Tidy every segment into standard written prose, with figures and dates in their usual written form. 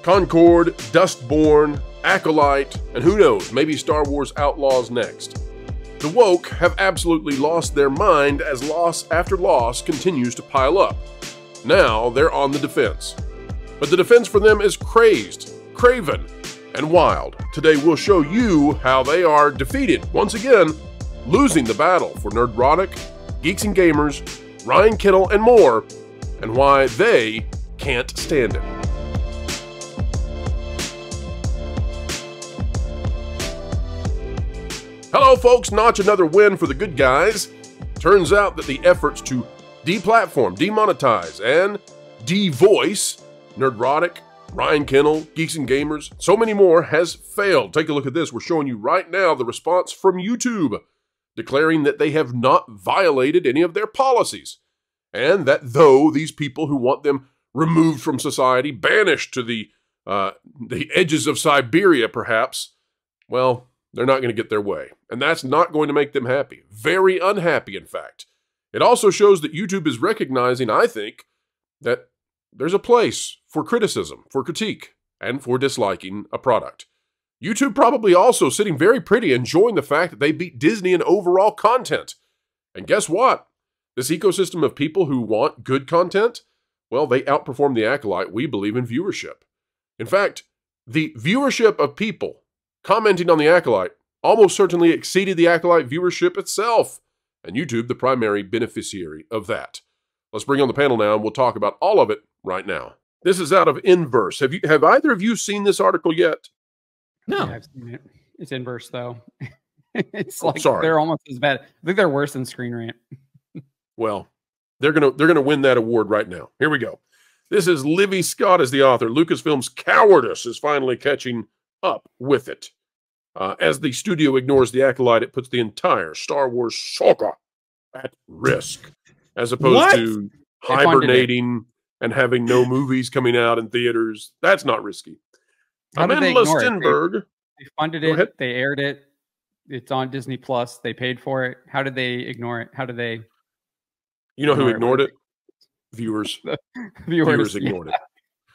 Concord, Dustborn, Acolyte, and who knows, maybe Star Wars Outlaws next. The woke have absolutely lost their mind as loss after loss continues to pile up. Now they're on the defense. But the defense for them is crazed, craven, and wild. Today we'll show you how they are defeated, once again, losing the battle for Nerdrotic, Geeks and Gamers, Ryan Kittle, and more, and why they can't stand it. Hello folks, notch another win for the good guys. Turns out that the efforts to deplatform, demonetize, and devoice Nerdrotic, Ryan Kittle, Geeks and Gamers, so many more has failed. Take a look at this. We're showing you right now the response from YouTube, declaring that they have not violated any of their policies, and that though these people who want them removed from society, banished to the edges of Siberia perhaps, well, they're not going to get their way. And that's not going to make them happy. Very unhappy, in fact. It also shows that YouTube is recognizing, I think, that there's a place for criticism, for critique, and for disliking a product. YouTube probably also sitting very pretty, enjoying the fact that they beat Disney in overall content. And guess what? This ecosystem of people who want good content, well, they outperform the Acolyte, we believe, in viewership. In fact, the viewership of people commenting on the Acolyte almost certainly exceeded the Acolyte viewership itself, and YouTube the primary beneficiary of that. Let's bring on the panel now, and we'll talk about all of it right now. This is out of Inverse. Have either of you seen this article yet? No. Yeah, I've seen it. It's Inverse, though. It's like they're almost as bad. I think they're worse than Screen Rant. Well, they're gonna win that award right now. Here we go. This is Livy Scott as the author. Lucasfilm's cowardice is finally catching up with it. As the studio ignores the Acolyte, it puts the entire Star Wars saga at risk, as opposed to hibernating and having no movies coming out in theaters. That's not risky. Amanda Stenberg. They funded it. They aired it. It's on Disney Plus. They paid for it. How did they ignore it? How did they? You know who ignored it? Viewers. Viewers ignored it.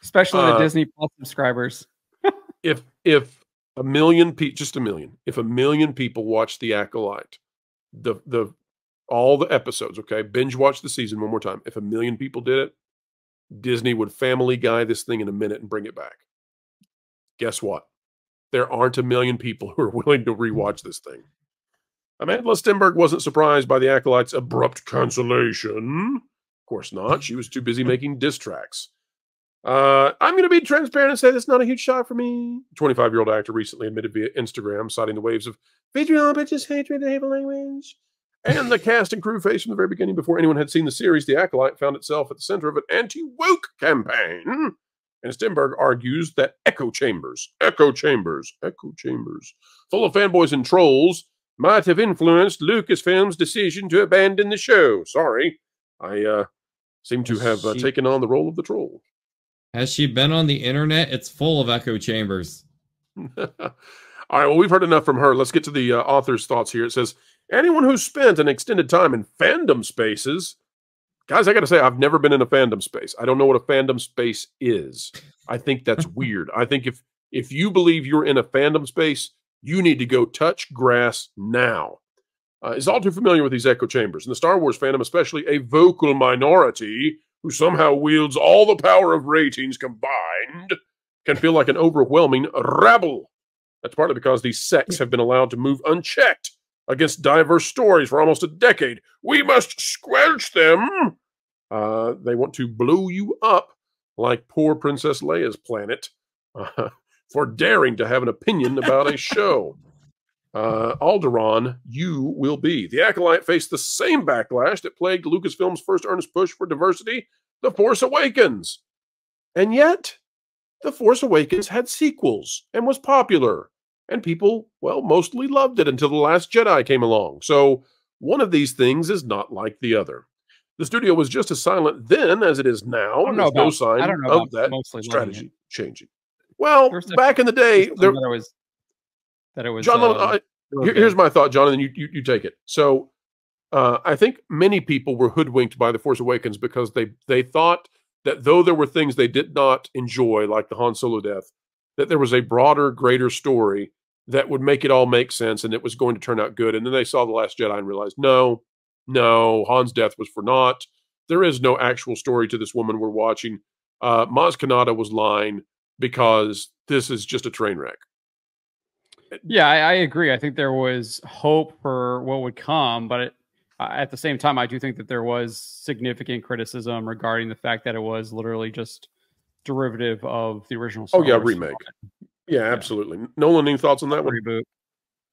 Especially the Disney Plus subscribers. If a million people, just a million, if a million people watch the Acolyte, all the episodes, okay, binge watch the season one more time. If a million people did it, Disney would Family Guy this thing in a minute and bring it back. Guess what? There aren't a million people who are willing to rewatch this thing. Amanda Stenberg wasn't surprised by the Acolyte's abrupt cancellation. Of course not. She was too busy making diss tracks. I'm going to be transparent and say that's not a huge shock for me. 25-year-old actor recently admitted via Instagram, citing the waves of vitriol, bitches, hatred, and hateful language. And the cast and crew faced from the very beginning, before anyone had seen the series, the Acolyte found itself at the center of an anti-woke campaign. And Stenberg argues that echo chambers, full of fanboys and trolls, might have influenced Lucasfilm's decision to abandon the show. Sorry, I seem to have taken on the role of the troll. Has she been on the internet? It's full of echo chambers. All right, well, we've heard enough from her. Let's get to the author's thoughts here. It says, anyone who's spent an extended time in fandom spaces, guys, I got to say, I've never been in a fandom space. I don't know what a fandom space is. I think that's weird. I think if you believe you're in a fandom space, you need to go touch grass now. Is all too familiar with these echo chambers. In the Star Wars fandom, especially a vocal minority who somehow wields all the power of ratings combined, can feel like an overwhelming rabble. That's partly because these sects have been allowed to move unchecked against diverse stories for almost a decade. We must squelch them. They want to blow you up like poor Princess Leia's planet for daring to have an opinion about a show. Alderaan, you will be. The Acolyte faced the same backlash that plagued Lucasfilm's first earnest push for diversity, The Force Awakens. And yet, The Force Awakens had sequels and was popular. And people, well, mostly loved it until The Last Jedi came along. So one of these things is not like the other. The studio was just as silent then as it is now. There's no sign of that strategy changing. Well, back in the day, John, here's my thought, John, and then you take it. So I think many people were hoodwinked by The Force Awakens because they thought that though there were things they did not enjoy, like the Han Solo death, that there was a broader, greater story that would make it all make sense and it was going to turn out good. And then they saw The Last Jedi and realized, no, Han's death was for naught. There is no actual story to this woman we're watching. Maz Kanata was lying because this is just a train wreck. Yeah, I agree. I think there was hope for what would come, but at the same time, I do think that there was significant criticism regarding the fact that it was literally just derivative of the original Star Wars remake. Yeah, absolutely. Nolan, any thoughts on that one? Reboot.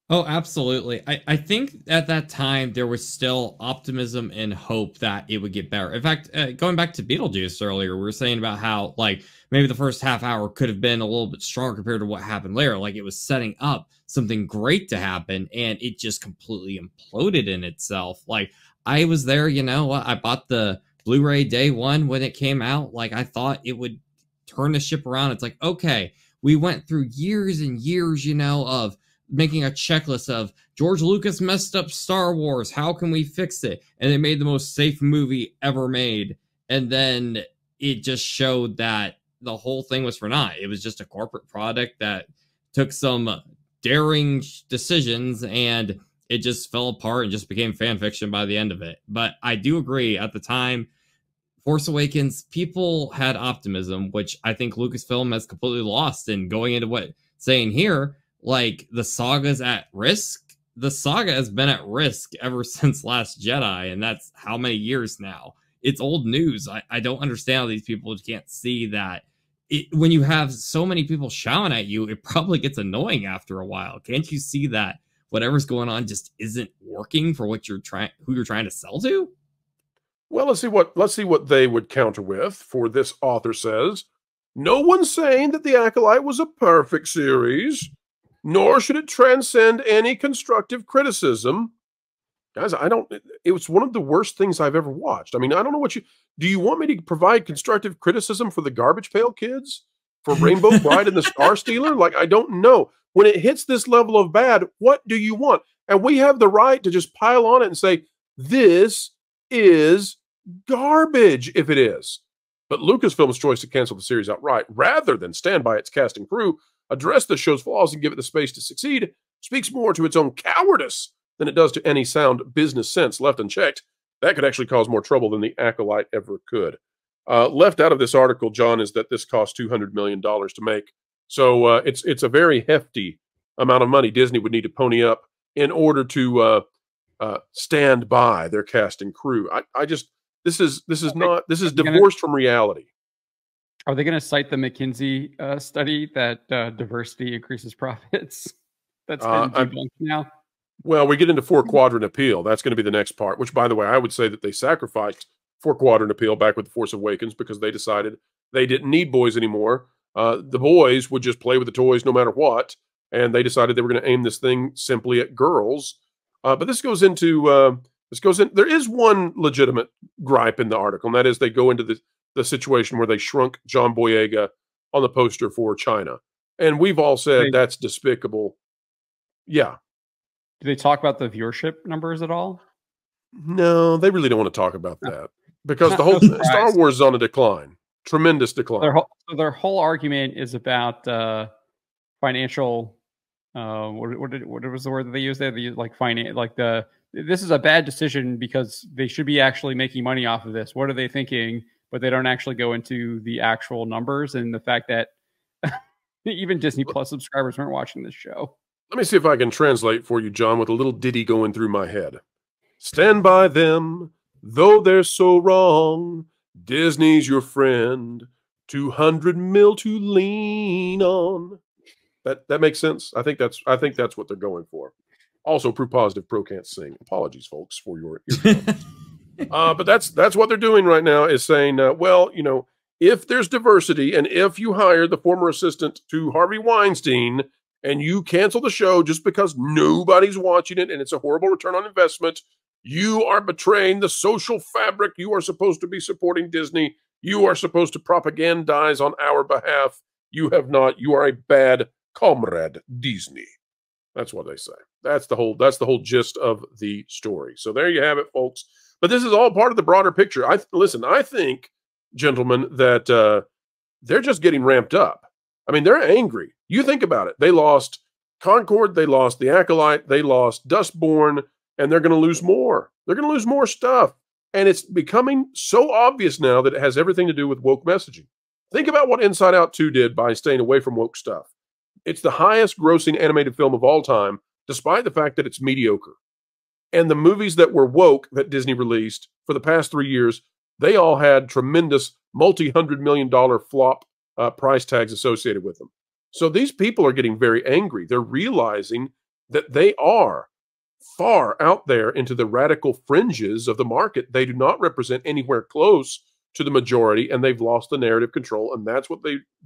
Oh, absolutely. I think at that time there was still optimism and hope that it would get better. In fact, going back to Beetlejuice earlier, we were saying about how like maybe the first half hour could have been a little bit stronger compared to what happened later. Like it was setting up something great to happen and it just completely imploded in itself. Like I was there, you know, I bought the Blu-ray day one when it came out. Like I thought it would turn the ship around. It's like, okay, we went through years and years, you know, of making a checklist of George Lucas messed up Star Wars. How can we fix it? And they made the most safe movie ever made. And then it just showed that the whole thing was for naught. It was just a corporate product that took some daring decisions and it just fell apart and just became fan fiction by the end of it. But I do agree at the time, Force Awakens, people had optimism, which I think Lucasfilm has completely lost. And going into what saying here, like the saga's at risk. The saga has been at risk ever since Last Jedi, and that's how many years now. It's old news. I don't understand how these people can't see that. When you have so many people shouting at you, it probably gets annoying after a while. Can't you see that whatever's going on just isn't working for what who you're trying to sell to? Well, let's see what they would counter with. For this author says, no one's saying that The Acolyte was a perfect series, nor should it transcend any constructive criticism. Guys, it was one of the worst things I've ever watched. I mean, I don't know do you want me to provide constructive criticism for the Garbage Pail Kids? For Rainbow Bride and the Star Stealer? Like, I don't know. When it hits this level of bad, what do you want? And we have the right to just pile on it and say, this is garbage if it is. But Lucasfilm's choice to cancel the series outright, rather than stand by its cast and crew, address the show's flaws and give it the space to succeed, speaks more to its own cowardice than it does to any sound business sense left unchecked. That could actually cause more trouble than The Acolyte ever could. Left out of this article, John, is that this cost $200 million to make. So it's a very hefty amount of money Disney would need to pony up in order to stand by their cast and crew. This is divorced from reality. Are they going to cite the McKinsey study that diversity increases profits? That's been debunked now. Well, we get into four-quadrant appeal. That's going to be the next part, which, by the way, I would say that they sacrificed four-quadrant appeal back with The Force Awakens because they decided they didn't need boys anymore. The boys would just play with the toys no matter what, and they decided they were going to aim this thing simply at girls. But this goes into there is one legitimate gripe in the article, and that is they go into the situation where they shrunk John Boyega on the poster for China. And we've all said that's despicable. Yeah. Do they talk about the viewership numbers at all? No, they really don't want to talk about that because the whole Star Wars is on a decline, tremendous decline. Their whole argument is about financial. What was the word that they used there? This is a bad decision because they should be actually making money off of this. What are they thinking? But they don't actually go into the actual numbers and the fact that even Disney Plus subscribers weren't watching this show. Let me see if I can translate for you, John, with a little ditty going through my head. Stand by them, though they're so wrong. Disney's your friend. 200 mil to lean on. That makes sense. I think that's what they're going for. Also, proof positive, pro can't sing. Apologies, folks, for your eardrums. But that's what they're doing right now is saying, well, you know, if there's diversity and if you hire the former assistant to Harvey Weinstein and you cancel the show just because nobody's watching it and it's a horrible return on investment, you are betraying the social fabric. You are supposed to be supporting Disney. You are supposed to propagandize on our behalf. You have not. You are a bad comrade, Disney. That's what they say. That's the whole gist of the story. So there you have it, folks. But this is all part of the broader picture. I think gentlemen, that they're just getting ramped up. I mean, they're angry. You think about it. They lost Concord, they lost the Acolyte, they lost Dustborn, and they're going to lose more. They're going to lose more stuff. And it's becoming so obvious now that it has everything to do with woke messaging. Think about what Inside Out 2 did by staying away from woke stuff. It's the highest grossing animated film of all time, despite the fact that it's mediocre. And the movies that were woke that Disney released for the past 3 years, they all had tremendous multi-$100 million flop price tags associated with them. So these people are getting very angry. They're realizing that they are far out there into the radical fringes of the market. They do not represent anywhere close to the majority, and they've lost the narrative control. And that's what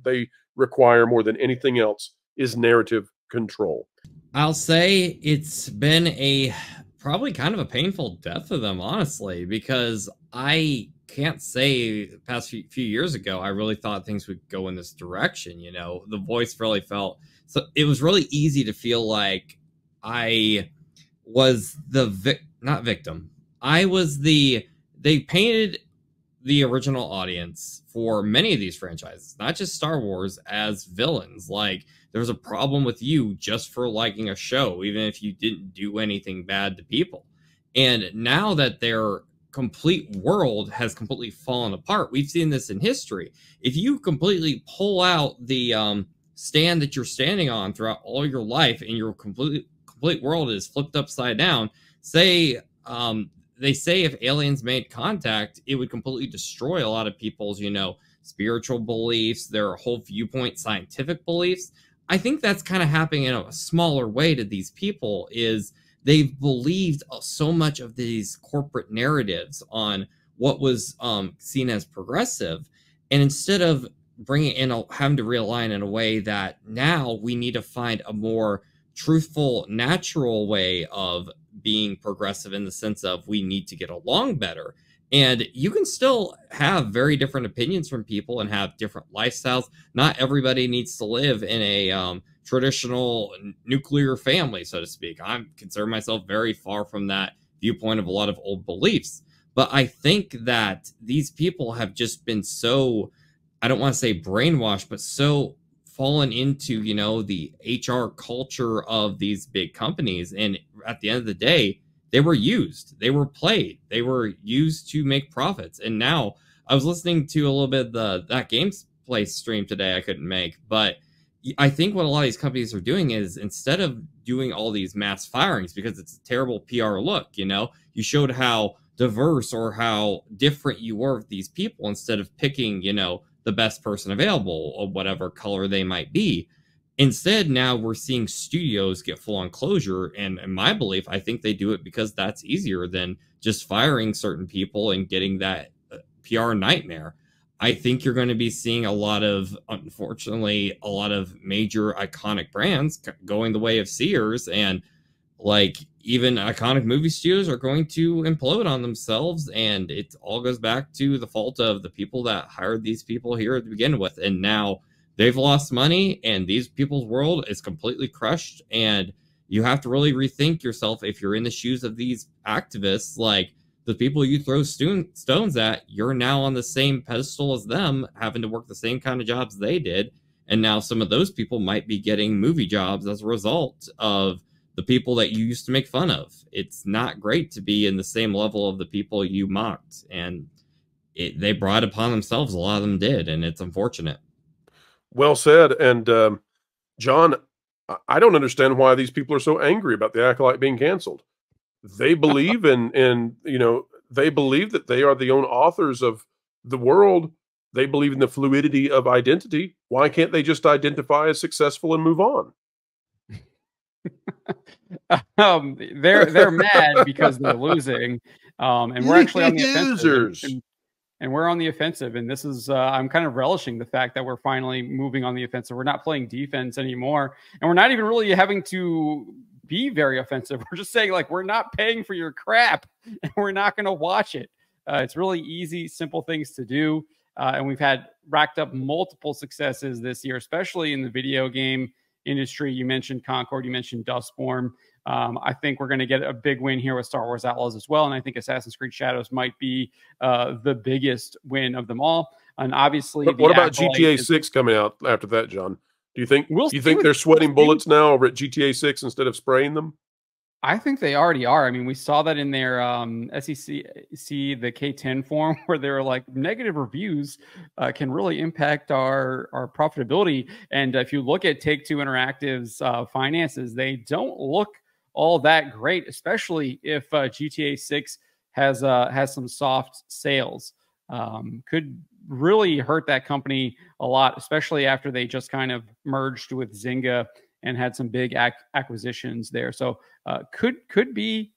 they require more than anything else, is narrative control. I'll say it's been probably kind of a painful death of them, honestly, because I can't say the past few years ago I really thought things would go in this direction. You know, the voice really felt, so it was really easy to feel like I was not victim. I was they painted the original audience for many of these franchises, not just Star Wars, as villains. Like, there was a problem with you just for liking a show, even if you didn't do anything bad to people. And now that their complete world has completely fallen apart, we've seen this in history. If you completely pull out the stand that you're standing on throughout all your life, and your complete world is flipped upside down, say they say if aliens made contact, it would completely destroy a lot of people's, you know, spiritual beliefs, their whole viewpoint, scientific beliefs. I think that's kind of happening in a smaller way to these people, is they've believed so much of these corporate narratives on what was seen as progressive. And instead of bringing in, having to realign in a way that now we need to find a more truthful, natural way of being progressive, in the sense of we need to get along better. And you can still have very different opinions from people and have different lifestyles. Not everybody needs to live in a traditional nuclear family, so to speak. I consider myself very far from that viewpoint of a lot of old beliefs. But I think that these people have just been so, I don't want to say brainwashed, but so fallen into, you know, the HR culture of these big companies. And at the end of the day, they were used, they were played, they were used to make profits. And now I was listening to a little bit of that gameplay stream today I couldn't make, but I think what a lot of these companies are doing is, instead of doing all these mass firings, because it's a terrible PR look, you know, you showed how diverse or how different you were with these people, instead of picking, you know, the best person available or whatever color they might be. Instead, now we're seeing studios get full-on closure, and in my belief, I think they do it because that's easier than just firing certain people and getting that PR nightmare. I think you're going to be seeing a lot of, unfortunately, a lot of major iconic brands going the way of Sears, and like even iconic movie studios are going to implode on themselves, and it all goes back to the fault of the people that hired these people here to begin with. And now they've lost money, and these people's world is completely crushed. And you have to really rethink yourself if you're in the shoes of these activists. Like, the people you throw stones at, you're now on the same pedestal as them, having to work the same kind of jobs they did. And now some of those people might be getting movie jobs as a result of the people that you used to make fun of. It's not great to be in the same level of the people you mocked. And they brought it upon themselves. A lot of them did, and it's unfortunate. Well said. And John, I don't understand why these people are so angry about the Acolyte being canceled. They believe in you know, they believe that they are the own authors of the world. They believe in the fluidity of identity. Why can't they just identify as successful and move on? They're mad because they're losing, and we're actually on the offensive. And we're on the offensive, and this is I'm kind of relishing the fact that we're finally moving on the offensive. We're not playing defense anymore, and we're not even really having to be very offensive. We're just saying, like, we're not paying for your crap, and we're not going to watch it. It's really easy, simple things to do, and we've had racked up multiple successes this year, especially in the video game industry. You mentioned Concord, you mentioned Dustborn. I think we're going to get a big win here with Star Wars Outlaws as well. And I think Assassin's Creed Shadows might be the biggest win of them all. And obviously, what about GTA 6 coming out after that, John? Do you think they're sweating bullets now over at GTA 6 instead of spraying them? I think they already are. I mean, we saw that in their SEC, the K10 form, where they were like, negative reviews can really impact our profitability. And if you look at Take-Two Interactive's finances, they don't look all that great, especially if GTA 6 has some soft sales. Could really hurt that company a lot, especially after they just kind of merged with Zynga and had some big acquisitions there. So could be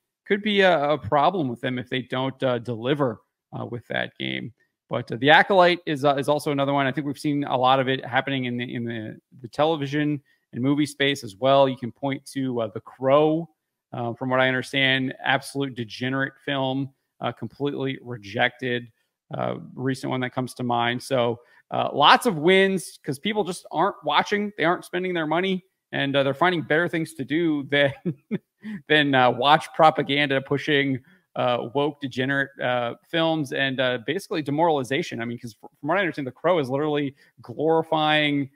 a problem with them if they don't deliver with that game. But the Acolyte is also another one. I think we've seen a lot of it happening in the television and movie space as well. You can point to The Crow, from what I understand, absolute degenerate film, completely rejected. Recent one that comes to mind. So lots of wins because people just aren't watching. They aren't spending their money. And they're finding better things to do than watch propaganda pushing woke, degenerate films and basically demoralization. I mean, because from what I understand, The Crow is literally glorifying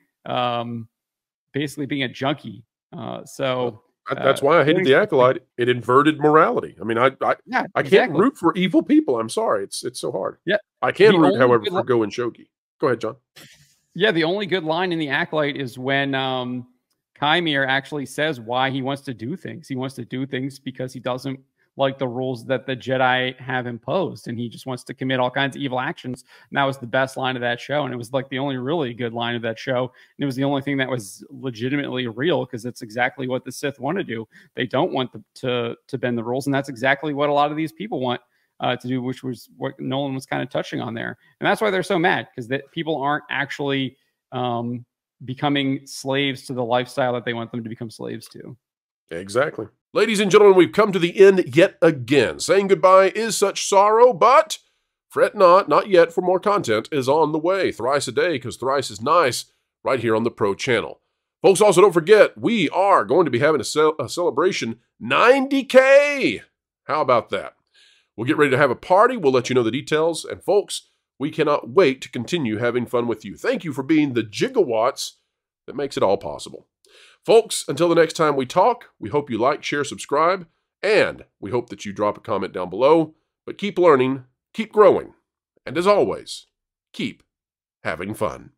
basically being a junkie. That's why I hated The Acolyte. It inverted morality. I mean, I can't root for evil people. I'm sorry. It's so hard. Yeah. I can root, however, for Go and Shogi. Go ahead, John. Yeah, the only good line in The Acolyte is when Kymir actually says why he wants to do things. He wants to do things because he doesn't like the rules that the Jedi have imposed, and he just wants to commit all kinds of evil actions. And that was the best line of that show, and it was like the only really good line of that show. And it was the only thing that was legitimately real because it's exactly what the Sith want to do. They don't want to bend the rules, and that's exactly what a lot of these people want to do, which was what Nolan was kind of touching on there. And that's why they're so mad, because that people aren't actually becoming slaves to the lifestyle that they want them to become slaves to. Exactly. Ladies and gentlemen, we've come to the end yet again. Saying goodbye is such sorrow, but fret not yet, for more content is on the way. Thrice a day, because thrice is nice, right here on the Pro Channel. Folks, also don't forget, we are going to be having a celebration 90K. How about that? We'll get ready to have a party. We'll let you know the details. And folks, we cannot wait to continue having fun with you. Thank you for being the gigawatts that makes it all possible. Folks, until the next time we talk, we hope you like, share, subscribe, and we hope that you drop a comment down below. But keep learning, keep growing, and as always, keep having fun.